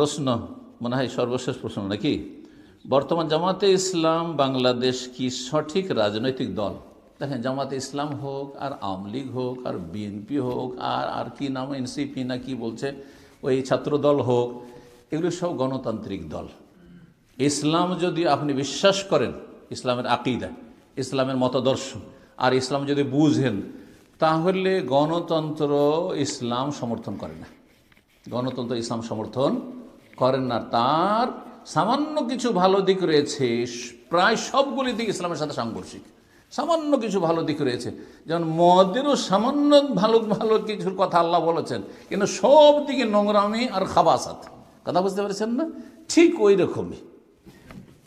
প্রশ্ন মনে হয় সর্বশেষ প্রশ্ন নাকি, বর্তমান জামাতে ইসলাম বাংলাদেশ কি সঠিক রাজনৈতিক দল? দেখেন, জামাতে ইসলাম হোক আর আওয়ামী লীগ হোক আর বিএনপি হোক আর কি নাম এনসিপি না কি বলছে, ওই ছাত্র দল হোক, এগুলো সব গণতান্ত্রিক দল। ইসলাম যদি আপনি বিশ্বাস করেন, ইসলামের আকিদা, ইসলামের মতাদর্শ আর ইসলাম যদি বুঝেন, তাহলে গণতন্ত্র ইসলাম সমর্থন করে না। গণতন্ত্র ইসলাম সমর্থন করেন না। তার সামান্য কিছু ভালো দিক রয়েছে, প্রায় সবগুলি দিক ইসলামের সাথে সাংঘর্ষিক। সামান্য কিছু ভালো দিক রয়েছে, যেমন মদেরও সামান্য ভালো ভালো কিছুর কথা আল্লাহ বলেছেন, কিন্তু সব দিকে নোংরামি আর খাবাসাত। কথা বুঝতে পেরেছেন না? ঠিক ওই রকমই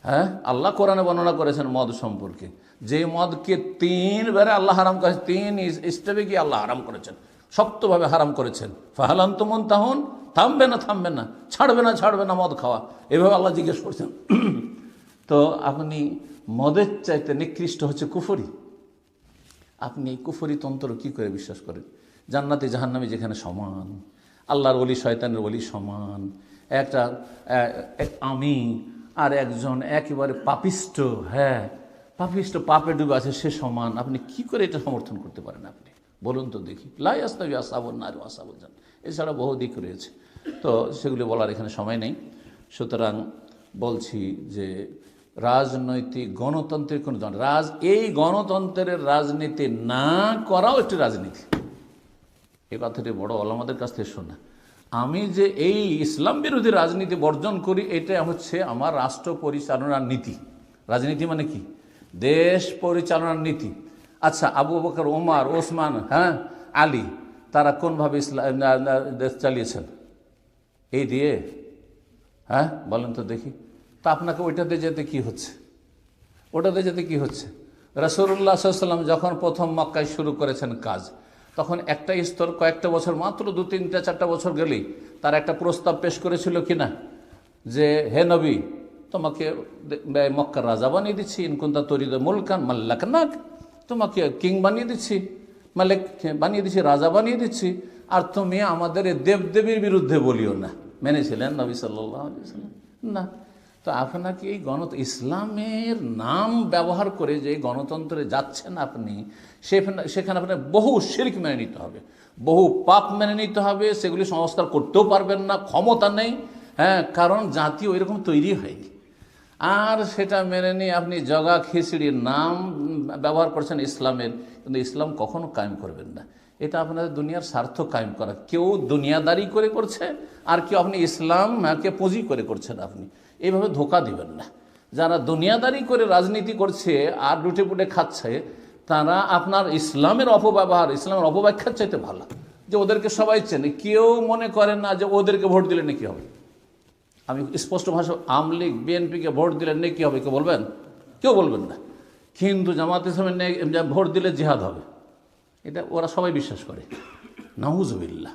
হ্যাঁ, আল্লাহ কোরআনে বর্ণনা করেছেন মদ সম্পর্কে, যে মদকে 3 বারে আল্লাহ হারাম করেছেন, 3 স্টেপে গিয়ে আল্লাহ হারাম করেছেন, শক্তভাবে হারাম করেছেন। ফাহালান্তুমুন তাহুন, থামবে না ছাড়বে না মদ খাওয়া, এভাবে আল্লাহ জিজ্ঞেস করছেন। তো আপনি মদের চাইতে নিকৃষ্ট হচ্ছে কুফরি। আপনি এই কুফরি তন্ত্র কি করে বিশ্বাস করেন? জান্নাতি জাহান্নামী যেখানে সমান, আল্লাহর ওলি শয়তানের ওলি সমান, একটা আমি আর একজন একেবারে পাপিষ্ট, হ্যাঁ পাপিষ্ট, পাপে ডুবে আছে, সে সমান। আপনি কি করে এটা সমর্থন করতে পারেন? আপনি বলুন তো দেখি। লাই আস্তাবি আসাবুন নার আসাবুল জান্নাত, এছাড়া বহু দিক রয়েছে, তো সেগুলি বলার এখানে সময় নেই। সুতরাং বলছি যে রাজনৈতিক গণতন্ত্রের কোনো এই গণতন্ত্রের রাজনীতি না করাও একটি রাজনীতি। এই কথাটি বড় ওলামাদের কাছ থেকে শোনা। আমি যে এই ইসলাম বিরোধী রাজনীতি বর্জন করি, এটা হচ্ছে আমার রাষ্ট্র পরিচালনার নীতি। রাজনীতি মানে কি? দেশ পরিচালনার নীতি। আচ্ছা, আবু বকর, ওমর, ওসমান, হ্যাঁ আলী, তারা কোনভাবে ইসলাম দেশ চালিয়েছেন? এই দিয়ে, হ্যাঁ বলেন তো দেখি। তা আপনাকে ওইটাতে যেতে কি হচ্ছে? ওটাতে যেতে কি হচ্ছে? রাসূলুল্লাহ সাল্লাল্লাহু আলাইহি ওয়াসাল্লাম যখন প্রথম মক্কায় শুরু করেছেন কাজ, তখন একটা স্তর, কয়েকটা বছর, মাত্র 2, 3, 4 বছর গেলেই তার একটা প্রস্তাব পেশ করেছিল কিনা, যে হে নবী, তোমাকে মক্কার রাজা বানিয়ে দিচ্ছি, ইনকুন্তা তরিদ মুলকান মাল্লাকনাক, তোমাকে কিং বানিয়ে দিচ্ছি, মালিক বানিয়ে দিচ্ছি, রাজা বানিয়ে দিচ্ছি, আর তুমি আমাদের দেবদেবীর বিরুদ্ধে বলিও না। মেনেছিলেন নবী সাল্লাল্লাহু আলাইহি ওয়াসাল্লাম? না। তো আপনাকে এই ইসলামের নাম ব্যবহার করে যে গণতন্ত্রে যাচ্ছেন আপনি, সেখানে আপনার বহু শিরক মেনে নিতে হবে, বহু পাপ মেনে নিতে হবে, সেগুলি সংস্কার করতেও পারবেন না, ক্ষমতা নেই। হ্যাঁ, কারণ জাতি ওই রকম তৈরি হয়নি। আর সেটা মেনে নিয়ে আপনি জগা খিচড়ির নাম ব্যবহার করছেন ইসলামের, কিন্তু ইসলাম কখনো কায়েম করবেন না। এটা আপনাদের দুনিয়ার স্বার্থ কায়েম করা। কেউ দুনিয়াদারি করে করছে, আর কেউ আপনি ইসলামকে পুঁজি করে করছেন। আপনি এইভাবে ধোকা দিবেন না। যারা দুনিয়াদারি করে রাজনীতি করছে আর লুটে পুটে খাচ্ছে, তারা আপনার ইসলামের অপব্যবহার, ইসলামের অপব্যাখ্যার চাইতে ভালো। যে ওদেরকে সবাই চেনে, কেউ মনে করেন না যে ওদেরকে ভোট দিলে নাকি হবে। আমি স্পষ্ট ভাষা, আওয়ামী লীগ বিএনপিকে ভোট দিলে নাকি হবে কেউ বলবেন? কেউ বলবেন না। কিন্তু জামাত ইসলামের ভোট দিলে জিহাদ হবে, এটা ওরা সবাই বিশ্বাস করে। নাউযুবিল্লাহ,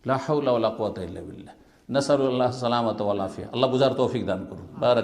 লা হাওলা ওয়ালা কুওয়াতা ইল্লা বিল্লাহ, নাসালুল্লাহ সালামাত ওয়াল আফিয়া। আল্লাহ বুঝার তৌফিক দান করুন।